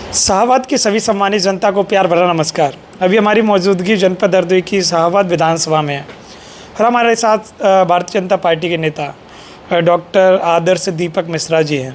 शाहाबाद की सभी सम्मानित जनता को प्यार भरा नमस्कार। अभी हमारी मौजूदगी जनपद हरदोई की शाहाबाद विधानसभा में है और हमारे साथ भारतीय जनता पार्टी के नेता डॉक्टर आदर्श दीपक मिश्रा जी हैं,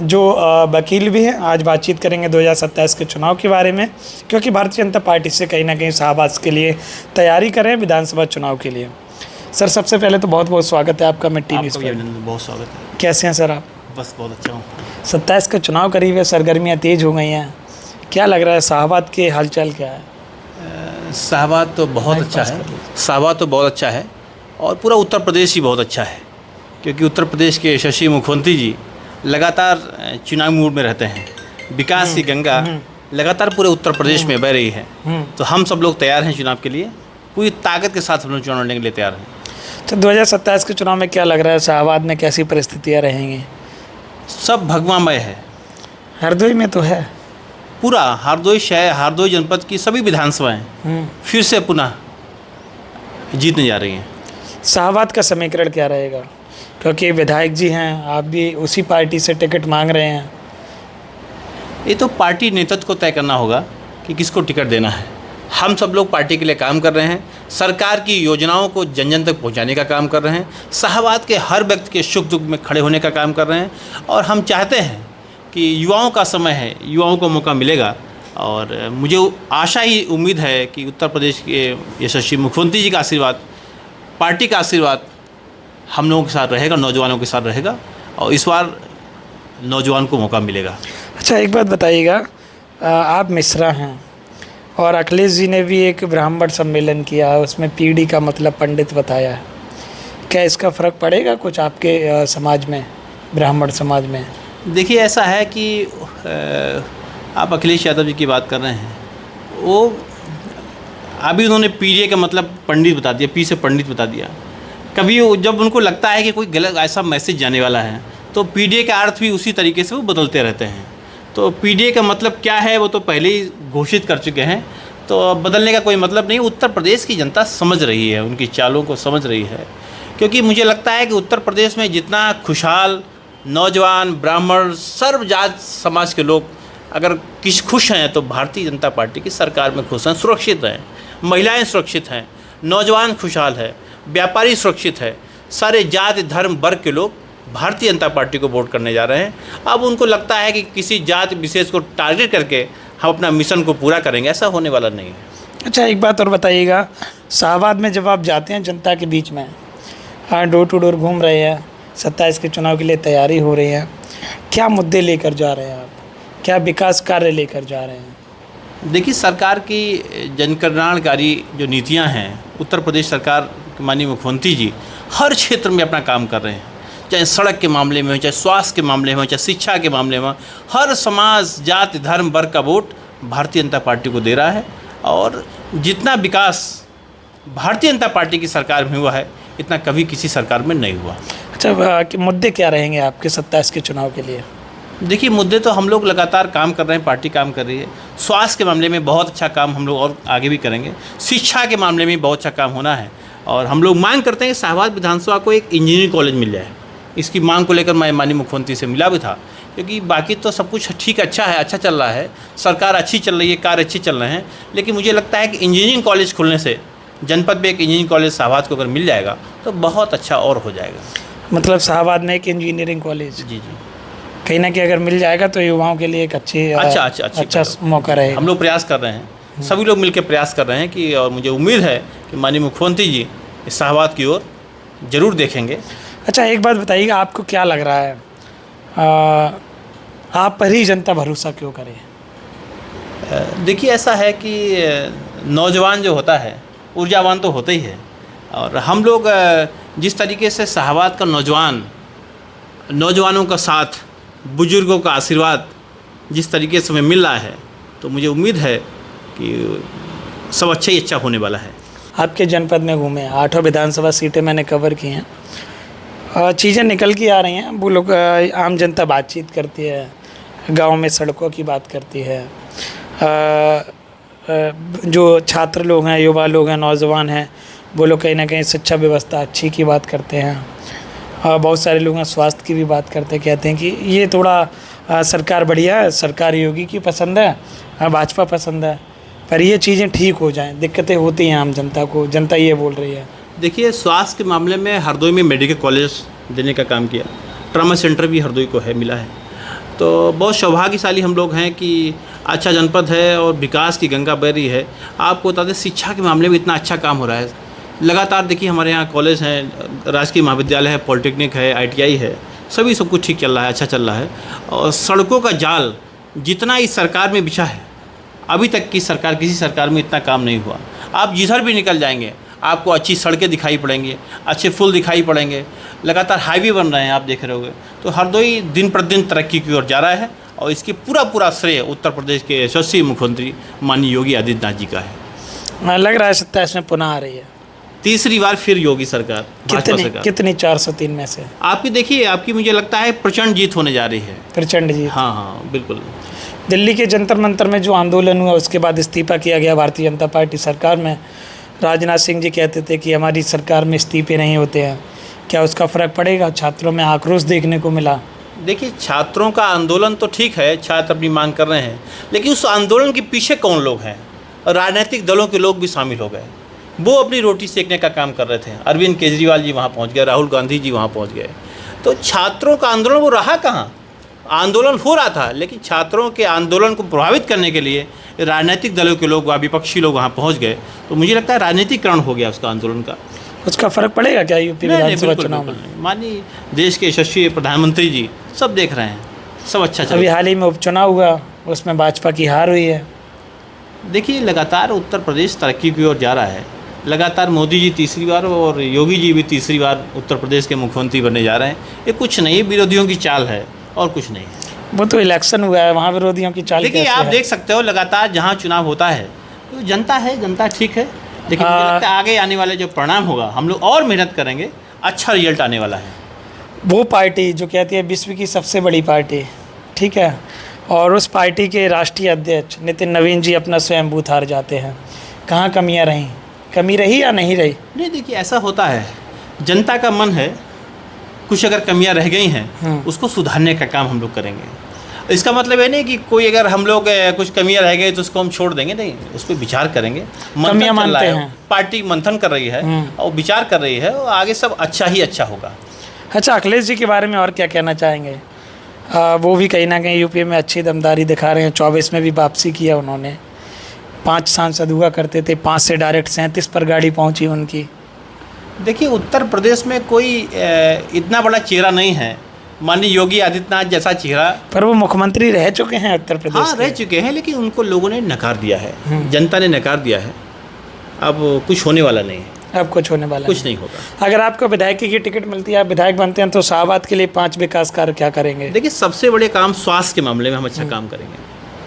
जो वकील भी हैं। आज बातचीत करेंगे 2027 के चुनाव के बारे में, क्योंकि भारतीय जनता पार्टी से कहीं ना कहीं शाहाबाद के लिए तैयारी कर रहे हैं विधानसभा चुनाव के लिए। सर, सबसे पहले तो बहुत बहुत स्वागत है आपका मिट्टी न्यूज़ पर। बहुत स्वागत है। कैसे हैं सर आप? बस बहुत अच्छा हूँ। 27 का चुनाव करीब है, सरगर्मियाँ तेज़ हो गई हैं। क्या लग रहा है, शाहाबाद के हालचाल क्या है? शाहाबाद तो बहुत अच्छा है। शाहाबाद तो बहुत अच्छा है और पूरा उत्तर प्रदेश ही बहुत अच्छा है, क्योंकि उत्तर प्रदेश के यशस्वी मुख्यमंत्री जी लगातार चुनावी मूड में रहते हैं। विकास की गंगा लगातार पूरे उत्तर प्रदेश में बह रही है, तो हम सब लोग तैयार हैं चुनाव के लिए। पूरी ताकत के साथ हम लोग चुनाव लड़ने के लिए तैयार हैं। तो 2027 के चुनाव में क्या लग रहा है, शाहाबाद में कैसी परिस्थितियाँ रहेंगी? सब भगवामय है। हरदोई में तो है, पूरा हरदोई शहर, हरदोई जनपद की सभी विधानसभाएं फिर से पुनः जीतने जा रही हैं। शाहाबाद का समीकरण क्या रहेगा, क्योंकि विधायक जी हैं, आप भी उसी पार्टी से टिकट मांग रहे हैं? ये तो पार्टी नेतृत्व को तय करना होगा कि किसको टिकट देना है। हम सब लोग पार्टी के लिए काम कर रहे हैं, सरकार की योजनाओं को जन जन तक पहुंचाने का काम कर रहे हैं, शाहाबाद के हर व्यक्ति के सुख दुख में खड़े होने का काम कर रहे हैं। और हम चाहते हैं कि युवाओं का समय है, युवाओं को मौका मिलेगा। और मुझे आशा ही उम्मीद है कि उत्तर प्रदेश के यशस्वी मुख्यमंत्री जी का आशीर्वाद, पार्टी का आशीर्वाद हम लोगों के साथ रहेगा, नौजवानों के साथ रहेगा, और इस बार नौजवान को मौका मिलेगा। अच्छा, एक बात बताइएगा, आप मिश्रा हैं और अखिलेश जी ने भी एक ब्राह्मण सम्मेलन किया, उसमें पीढ़ी का मतलब पंडित बताया है। क्या इसका फ़र्क पड़ेगा कुछ आपके समाज में, ब्राह्मण समाज में? देखिए, ऐसा है कि आप अखिलेश यादव जी की बात कर रहे हैं, वो अभी उन्होंने पीढ़ी का मतलब पंडित बता दिया, पी से पंडित बता दिया। कभी जब उनको लगता है कि कोई गलत ऐसा मैसेज जाने वाला है, तो पीढ़ी का अर्थ भी उसी तरीके से वो बदलते रहते हैं। तो पीढ़ी का मतलब क्या है वो तो पहले ही घोषित कर चुके हैं, तो बदलने का कोई मतलब नहीं। उत्तर प्रदेश की जनता समझ रही है, उनकी चालों को समझ रही है, क्योंकि मुझे लगता है कि उत्तर प्रदेश में जितना खुशहाल नौजवान, ब्राह्मण, सर्व जात समाज के लोग अगर किस खुश हैं तो भारतीय जनता पार्टी की सरकार में खुश हैं, सुरक्षित हैं। महिलाएं सुरक्षित हैं, नौजवान खुशहाल है, व्यापारी सुरक्षित है, सारे जाति धर्म वर्ग के लोग भारतीय जनता पार्टी को वोट करने जा रहे हैं। अब उनको लगता है कि किसी जाति विशेष को टारगेट करके हम अपना मिशन को पूरा करेंगे, ऐसा होने वाला नहीं है। अच्छा, एक बात और बताइएगा, शाहाबाद में जब आप जाते हैं जनता के बीच में, डोर टू डोर घूम रहे हैं, 27 के चुनाव के लिए तैयारी हो रही है, क्या मुद्दे लेकर जा रहे हैं आप, क्या विकास कार्य लेकर जा रहे हैं? देखिए, सरकार की जनकल्याणकारी जो नीतियां हैं, उत्तर प्रदेश सरकार माननीय मुख्यमंत्री जी हर क्षेत्र में अपना काम कर रहे हैं, चाहे सड़क के मामले में हो, चाहे स्वास्थ्य के मामले में हो, चाहे शिक्षा के मामले में, हर समाज जाति धर्म वर्ग का वोट भारतीय जनता पार्टी को दे रहा है। और जितना विकास भारतीय जनता पार्टी की सरकार में हुआ है, इतना कभी किसी सरकार में नहीं हुआ। अच्छा, मुद्दे क्या रहेंगे आपके 27 के चुनाव के लिए? देखिए, मुद्दे तो हम लोग लगातार काम कर रहे हैं, पार्टी काम कर रही है। स्वास्थ्य के मामले में बहुत अच्छा काम हम लोग और आगे भी करेंगे, शिक्षा के मामले में बहुत अच्छा काम होना है। और हम लोग मांग करते हैं कि शाहाबाद विधानसभा को एक इंजीनियरिंग कॉलेज मिल जाए। इसकी मांग को लेकर मैं माननीय मुख्यमंत्री से मिला भी था, क्योंकि बाकी तो सब कुछ ठीक अच्छा है, अच्छा चल रहा है, सरकार अच्छी चल रही है, कार्य अच्छे चल रहे हैं। लेकिन मुझे लगता है कि इंजीनियरिंग कॉलेज खुलने से जनपद में एक इंजीनियरिंग कॉलेज शाहाबाद को अगर मिल जाएगा तो बहुत अच्छा और हो जाएगा। मतलब शाहाबाद में एक इंजीनियरिंग कॉलेज? जी, कहीं ना कहीं अगर मिल जाएगा तो युवाओं के लिए एक अच्छा मौका रहेगा। हम लोग प्रयास कर रहे हैं, सभी लोग मिलकर प्रयास कर रहे हैं कि, और मुझे उम्मीद है कि माननीय मुख्यमंत्री जी शाहाबाद की ओर जरूर देखेंगे। अच्छा, एक बात बताइएगा, आपको क्या लग रहा है, आप पर ही जनता भरोसा क्यों करे? देखिए, ऐसा है कि नौजवान जो होता है ऊर्जावान तो होते ही है, और हम लोग जिस तरीके से शाहाबाद का नौजवानों का साथ, बुजुर्गों का आशीर्वाद जिस तरीके से हमें मिल रहा है, तो मुझे उम्मीद है कि सब अच्छा ही अच्छा होने वाला है। आपके जनपद में घूमे, 8 विधानसभा सीटें मैंने कवर की हैं, चीज़ें निकल के आ रही हैं। वो लोग, आम जनता बातचीत करती है, गांव में सड़कों की बात करती है, जो छात्र लोग हैं, युवा लोग हैं, नौजवान हैं, वो लोग कहीं ना कहीं शिक्षा व्यवस्था अच्छी की बात करते हैं। बहुत सारे लोग हैं स्वास्थ्य की भी बात करते हैं, कहते हैं कि ये थोड़ा सरकार बढ़िया है, सरकार योगी की पसंद है, भाजपा पसंद है, पर ये चीज़ें ठीक हो जाएं। दिक्कतें होती हैं आम जनता को, जनता ये बोल रही है। देखिए, स्वास्थ्य के मामले में हरदोई में मेडिकल कॉलेज देने का काम किया, ट्रामा सेंटर भी हरदोई को है, मिला है। तो बहुत सौभाग्यशाली हम लोग हैं कि अच्छा जनपद है और विकास की गंगा बह रही है। आपको बता दें, शिक्षा के मामले में इतना अच्छा काम हो रहा है। लगातार देखिए, हमारे यहाँ कॉलेज हैं, राजकीय महाविद्यालय है, पॉलिटेक्निक है, ITI है, सभी सब कुछ ठीक चल रहा है, अच्छा चल रहा है। और सड़कों का जाल जितना इस सरकार में बिछा है, अभी तक की सरकार, किसी सरकार में इतना काम नहीं हुआ। आप जिधर भी निकल जाएंगे आपको अच्छी सड़कें दिखाई पड़ेंगी, अच्छे पुल दिखाई पड़ेंगे, लगातार हाईवे बन रहे हैं, आप देख रहे होंगे। तो हरदोई दिन प्रतिदिन तरक्की की ओर जा रहा है और इसकी पूरा श्रेय उत्तर प्रदेश के यशस्वी मुख्यमंत्री माननीय योगी आदित्यनाथ जी का है। लग रहा है 27 में पुनः आ रही है, तीसरी बार फिर योगी सरकार, भाजपा सरकार। कितनी 403 में से? आपकी देखिए, आपकी मुझे लगता है प्रचंड जीत होने जा रही है। प्रचंड जीत? हाँ, बिल्कुल। दिल्ली के जंतर मंतर में जो आंदोलन हुआ उसके बाद इस्तीफा किया गया भारतीय जनता पार्टी सरकार में। राजनाथ सिंह जी कहते थे कि हमारी सरकार में इस्तीफे नहीं होते हैं, क्या उसका फ़र्क पड़ेगा? छात्रों में आक्रोश देखने को मिला। देखिए, छात्रों का आंदोलन तो ठीक है, छात्र अपनी मांग कर रहे हैं, लेकिन उस आंदोलन के पीछे कौन लोग हैं? राजनीतिक दलों के लोग भी शामिल हो गए। वो अपनी रोटी सेकने का काम कर रहे थे। अरविंद केजरीवाल जी वहाँ पहुँच गए, राहुल गांधी जी वहाँ पहुँच गए। तो छात्रों का आंदोलन वो रहा कहाँ? आंदोलन हो रहा था, लेकिन छात्रों के आंदोलन को प्रभावित करने के लिए राजनीतिक दलों के लोग, विपक्षी लोग वहाँ पहुँच गए। तो मुझे लगता है राजनीतिकरण हो गया उसका आंदोलन का। उसका फ़र्क पड़ेगा क्या यूपी विधानसभा चुनाव में? माननीय देश के यशस्वी प्रधानमंत्री जी सब देख रहे हैं, सब अच्छा चल रहा है। अभी हाल ही में उपचुनाव हुआ, उसमें भाजपा की हार हुई है। देखिए, लगातार उत्तर प्रदेश तरक्की की ओर जा रहा है। लगातार मोदी जी तीसरी बार और योगी जी भी तीसरी बार उत्तर प्रदेश के मुख्यमंत्री बनने जा रहे हैं। ये कुछ नहीं, विरोधियों की चाल है और कुछ नहीं है। वो तो इलेक्शन हुआ है, वहाँ विरोधियों की चाल देखिए, आप देख सकते हो, लगातार जहाँ चुनाव होता है तो जनता है, जनता ठीक है, लेकिन मुझे लगता है आगे आने वाले जो परिणाम होगा, हम लोग और मेहनत करेंगे, अच्छा रिजल्ट आने वाला है। वो पार्टी जो कहती है विश्व की सबसे बड़ी पार्टी, ठीक है, और उस पार्टी के राष्ट्रीय अध्यक्ष नितिन नवीन जी अपना स्वयं बूथ हार जाते हैं। कहाँ कमियाँ रहीं? कमी रही या नहीं रही? नहीं, देखिए, ऐसा होता है, जनता का मन है, कुछ अगर कमियां रह गई हैं उसको सुधारने का काम हम लोग करेंगे। इसका मतलब ये नहीं कि कोई अगर हम लोग कुछ कमियां रह गई तो उसको हम छोड़ देंगे, नहीं, उस पर विचार करेंगे। कमियां मानते हैं, पार्टी मंथन कर रही है और विचार कर रही है, और आगे सब अच्छा ही अच्छा होगा। अच्छा, अखिलेश जी के बारे में और क्या कहना चाहेंगे? वो भी कहीं ना कहीं यूपी में अच्छी दमदारी दिखा रहे हैं। 24 में भी वापसी किया उन्होंने। 5 सांसद हुआ करते थे, 5 से डायरेक्ट 37 पर गाड़ी पहुंची उनकी। देखिए, उत्तर प्रदेश में कोई इतना बड़ा चेहरा नहीं है, माननीय योगी आदित्यनाथ जैसा चेहरा। पर वो मुख्यमंत्री रह चुके हैं उत्तर प्रदेश। हाँ, रह चुके हैं, लेकिन उनको लोगों ने नकार दिया है, जनता ने नकार दिया है। अब कुछ होने वाला नहीं है। अब कुछ होने वाला कुछ नहीं होगा। अगर आपको विधायकी की टिकट मिलती है, आप विधायक बनते हैं, तो शाहबाद के लिए 5 विकास कार्य क्या करेंगे? देखिए, सबसे बड़े काम स्वास्थ्य के मामले में हम अच्छा काम करेंगे।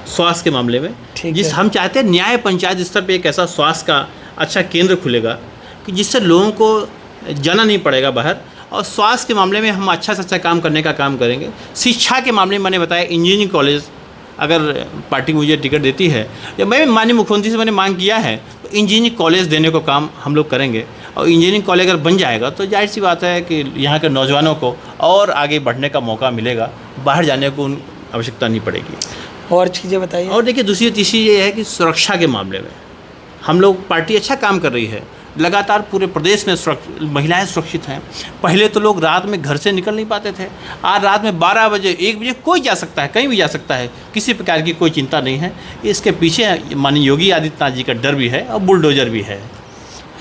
स्वास्थ्य के मामले में जिस हम चाहते हैं, न्याय पंचायत स्तर पे एक ऐसा स्वास्थ्य का अच्छा केंद्र खुलेगा कि जिससे लोगों को जाना नहीं पड़ेगा बाहर। और स्वास्थ्य के मामले में हम अच्छा से अच्छा काम करने का काम करेंगे। शिक्षा के मामले में मैंने बताया, इंजीनियरिंग कॉलेज अगर पार्टी मुझे टिकट देती है, या मैं माननीय मुख्यमंत्री से मैंने मांग किया है, तो इंजीनियरिंग कॉलेज देने को काम हम लोग करेंगे। और इंजीनियरिंग कॉलेज अगर बन जाएगा तो जाहिर सी बात है कि यहाँ के नौजवानों को और आगे बढ़ने का मौका मिलेगा, बाहर जाने को आवश्यकता नहीं पड़ेगी। और चीज़ें बताइए। और देखिए, दूसरी तीसरी ये है कि सुरक्षा के मामले में हम लोग, पार्टी अच्छा काम कर रही है। लगातार पूरे प्रदेश में महिलाएं सुरक्षित हैं। पहले तो लोग रात में घर से निकल नहीं पाते थे, आज रात में 12 बजे 1 बजे कोई जा सकता है, कहीं भी जा सकता है, किसी प्रकार की कोई चिंता नहीं है। इसके पीछे माननीय योगी आदित्यनाथ जी का डर भी है और बुलडोजर भी है।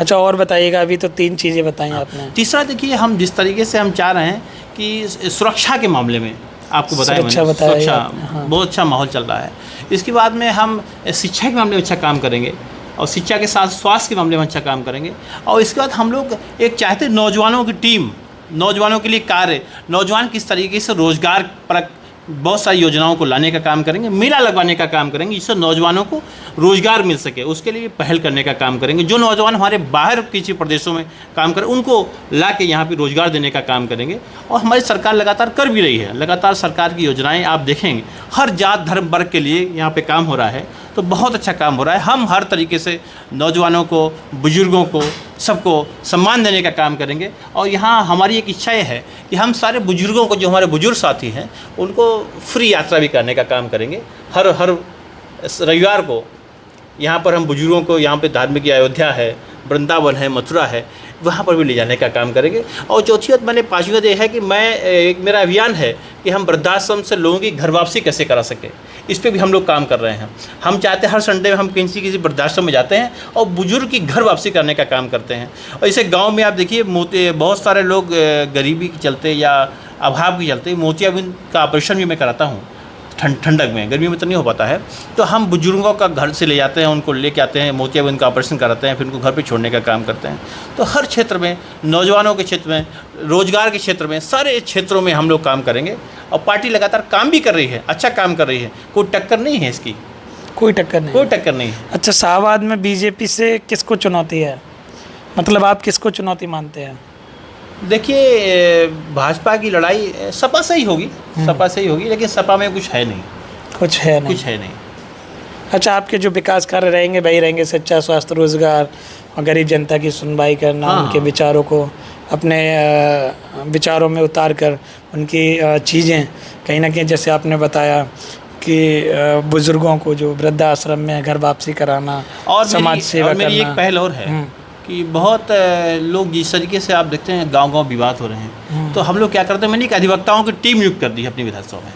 अच्छा, और बताइएगा। अभी तो 3 चीज़ें बताई आपने। तीसरा, देखिए, हम जिस तरीके से हम चाह रहे हैं कि सुरक्षा के मामले में आपको बताया, सुरक्षा बहुत अच्छा माहौल चल रहा है। इसके बाद में हम शिक्षा के मामले में अच्छा काम करेंगे, और शिक्षा के साथ स्वास्थ्य के मामले में अच्छा काम करेंगे। और इसके बाद हम लोग एक चाहते हैं नौजवानों की टीम, नौजवानों के लिए कार्य, नौजवान किस तरीके से रोजगार पर बहुत सारी योजनाओं को लाने का काम करेंगे, मेला लगवाने का काम करेंगे, जिससे नौजवानों को रोजगार मिल सके, उसके लिए पहल करने का काम करेंगे। जो नौजवान हमारे बाहर किसी प्रदेशों में काम करें, उनको ला के यहाँ पे रोजगार देने का काम करेंगे। और हमारी सरकार लगातार कर भी रही है। लगातार सरकार की योजनाएं आप देखेंगे, हर जात धर्म वर्ग के लिए यहाँ पे काम हो रहा है, तो बहुत अच्छा काम हो रहा है। हम हर तरीके से नौजवानों को, बुजुर्गों को, सबको सम्मान देने का काम करेंगे। और यहाँ हमारी एक इच्छा ये है कि हम सारे बुजुर्गों को, जो हमारे बुजुर्ग साथी हैं, उनको फ्री यात्रा भी करने का काम करेंगे। हर रविवार को यहाँ पर हम बुजुर्गों को, यहाँ पे धार्मिक अयोध्या है, वृंदावन है, मथुरा है, वहाँ पर भी ले जाने का काम करेंगे। और चौथी बात, मैंने पाँचवीं बात ये है कि मेरा अभियान है कि हम वृद्धाश्रम से लोगों की घर वापसी कैसे करा सकें, इस पे भी हम लोग काम कर रहे हैं। हम चाहते हैं हर संडे में हम किसी वृद्धाश्रम में जाते हैं और बुजुर्ग की घर वापसी करने का काम करते हैं। और इसे गाँव में आप देखिए, बहुत सारे लोग गरीबी के चलते या अभाव के चलते मोतियाबिंद का ऑपरेशन भी मैं कराता हूँ ठंडक में, गर्मी में तो नहीं हो पाता है। तो हम बुजुर्गों का घर से ले जाते हैं, उनको लेके आते हैं, मोतियाबिंद का ऑपरेशन कराते हैं, फिर उनको घर पे छोड़ने का काम करते हैं। तो हर क्षेत्र में, नौजवानों के क्षेत्र में, रोजगार के क्षेत्र में, सारे क्षेत्रों में हम लोग काम करेंगे। और पार्टी लगातार काम भी कर रही है, अच्छा काम कर रही है, कोई टक्कर नहीं है इसकी, कोई टक्कर नहीं, कोई टक्कर नहीं है। अच्छा, शाहबाद में बीजेपी से किसको चुनौती है, मतलब आप किसको चुनौती मानते हैं? देखिए, भाजपा की लड़ाई सपा से ही होगी, सपा से ही होगी, लेकिन सपा में कुछ है नहीं, कुछ है नहीं, कुछ है नहीं। अच्छा, आपके जो विकास कार्य रहेंगे वही रहेंगे, शिक्षा, स्वास्थ्य, रोजगार और गरीब जनता की सुनवाई करना, हाँ। उनके विचारों को अपने विचारों में उतार कर उनकी चीज़ें कहीं ना कहीं, जैसे आपने बताया कि बुजुर्गों को जो वृद्धाश्रम में घर वापसी कराना और समाज सेवा करना। मेरी एक पहल और है कि बहुत लोग जिस तरीके से आप देखते हैं गांव-गांव विवाद हो रहे हैं, तो हम लोग क्या करते हैं, मैंने एक अधिवक्ताओं की टीम नियुक्त कर दी है अपनी विधानसभा में,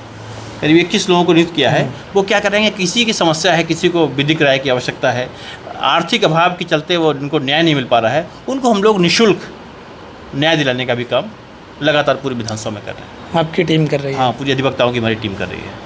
करीब 21 लोगों को नियुक्त किया है। वो क्या करेंगे, किसी की समस्या है, किसी को विधिक राय की आवश्यकता है, आर्थिक अभाव के चलते वो उनको न्याय नहीं मिल पा रहा है, उनको हम लोग निःशुल्क न्याय दिलाने का भी काम लगातार पूरी विधानसभा में कर रहे हैं। आपकी टीम कर रही है? हाँ, पूरी अधिवक्ताओं की हमारी टीम कर रही है।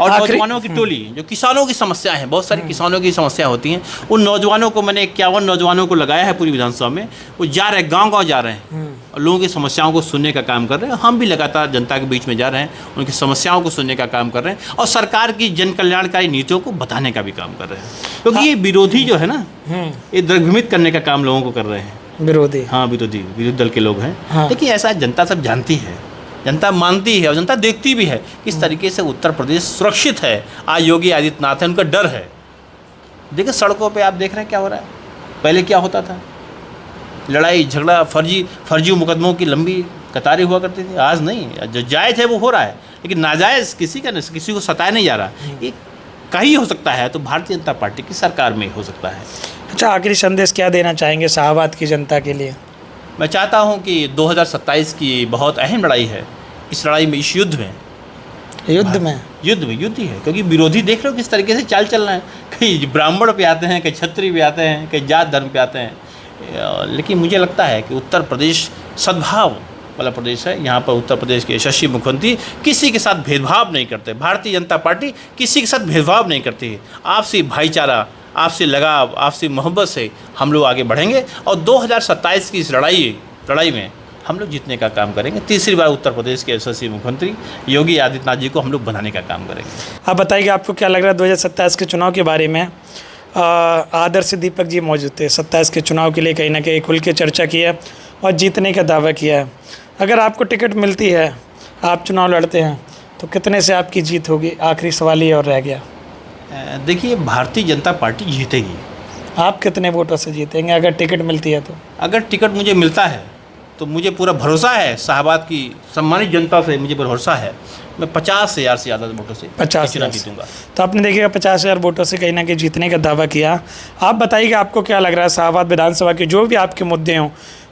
और नौजवानों की टोली, जो किसानों की समस्या है, बहुत सारी किसानों की समस्या होती हैं, उन नौजवानों को मैंने 51 नौजवानों को लगाया है पूरी विधानसभा में। वो जा रहे हैं, गांव-गांव जा रहे हैं और लोगों की समस्याओं को सुनने का काम कर रहे हैं। हम भी लगातार जनता के बीच में जा रहे हैं, उनकी समस्याओं को सुनने का काम कर रहे हैं और सरकार की जन कल्याणकारी नीतियों को बताने का भी काम कर रहे हैं। क्योंकि ये विरोधी जो है ना, ये दिग्भ्रमित करने का काम लोगों को कर रहे हैं, विरोधी, हाँ, विरोधी दल के लोग हैं। लेकिन ऐसा जनता सब जानती है, जनता मानती है और जनता देखती भी है किस तरीके से उत्तर प्रदेश सुरक्षित है। आज योगी आदित्यनाथ है, उनका डर है। देखिए, सड़कों पे आप देख रहे हैं क्या हो रहा है, पहले क्या होता था, लड़ाई झगड़ा, फर्जी मुकदमों की लंबी कतारें हुआ करती थी। आज नहीं, जो जायज़ है वो हो रहा है, लेकिन नाजायज़ किसी को सताया नहीं जा रहा। ये कहीं हो सकता है तो भारतीय जनता पार्टी की सरकार में हो सकता है। अच्छा, आखिरी संदेश क्या देना चाहेंगे शाहबाद की जनता के लिए? मैं चाहता हूं कि 2027 की बहुत अहम लड़ाई है। इस लड़ाई में, इस युद्ध में युद्ध ही है, क्योंकि विरोधी देख रहे हो किस तरीके से चाल चल रहे हैं। कहीं ब्राह्मण पे आते हैं, कहीं क्षत्रिय पे आते हैं, कहीं जात धर्म पे आते हैं। लेकिन मुझे लगता है कि उत्तर प्रदेश सद्भाव वाला प्रदेश है। यहाँ पर उत्तर प्रदेश के यशस्वी मुख्यमंत्री किसी के साथ भेदभाव नहीं करते। भारतीय जनता पार्टी किसी के साथ भेदभाव नहीं करती है। आपसी भाईचारा, आपसे लगाव, आपसी मोहब्बत से हम लोग आगे बढ़ेंगे और 2027 की इस लड़ाई में हम लोग जीतने का काम करेंगे। तीसरी बार उत्तर प्रदेश के यशस्वी मुख्यमंत्री योगी आदित्यनाथ जी को हम लोग बनाने का काम करेंगे। आप बताइए आपको क्या लग रहा है 2027 के चुनाव के बारे में? आदर्श दीपक जी मौजूद थे, 27 के चुनाव के लिए कहीं ना कहीं खुल के चर्चा की है और जीतने का दावा किया है। अगर आपको टिकट मिलती है, आप चुनाव लड़ते हैं, तो कितने से आपकी जीत होगी? आखिरी सवाल ये और रह गया। देखिए, भारतीय जनता पार्टी जीतेगी। आप कितने वोटों से जीतेंगे अगर टिकट मिलती है तो? अगर टिकट मुझे मिलता है तो मुझे पूरा भरोसा है, शाहबाद की सम्मानित जनता से मुझे भरोसा है, मैं 50,000 से ज़्यादा वोटों से 50,000 जीतूंगा। तो आपने देखिएगा 50,000 वोटों से कहीं ना कहीं जीतने का दावा किया। आप बताइएगा आपको क्या लग रहा है शाहबाद विधानसभा के जो भी आपके मुद्दे हों,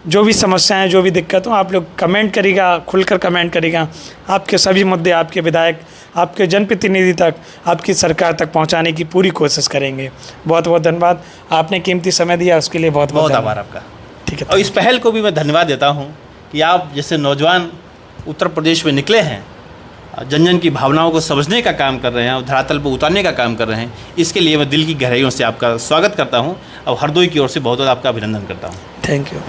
जो भी समस्याएं, जो भी दिक्कत हो, आप लोग कमेंट करिएगा, खुलकर कमेंट करिएगा। आपके सभी मुद्दे आपके विधायक, आपके जनप्रतिनिधि तक, आपकी सरकार तक पहुंचाने की पूरी कोशिश करेंगे। बहुत बहुत धन्यवाद, आपने कीमती समय दिया, उसके लिए बहुत बहुत आभार आपका। ठीक है, और इस पहल को भी मैं धन्यवाद देता हूँ कि आप जैसे नौजवान उत्तर प्रदेश में निकले हैं, जन जन की भावनाओं को समझने का काम कर रहे हैं और धरातल पर उतारने का काम कर रहे हैं। इसके लिए मैं दिल की गहराइयों से आपका स्वागत करता हूँ और हरदोई की ओर से बहुत बहुत आपका अभिनंदन करता हूँ। Thank you.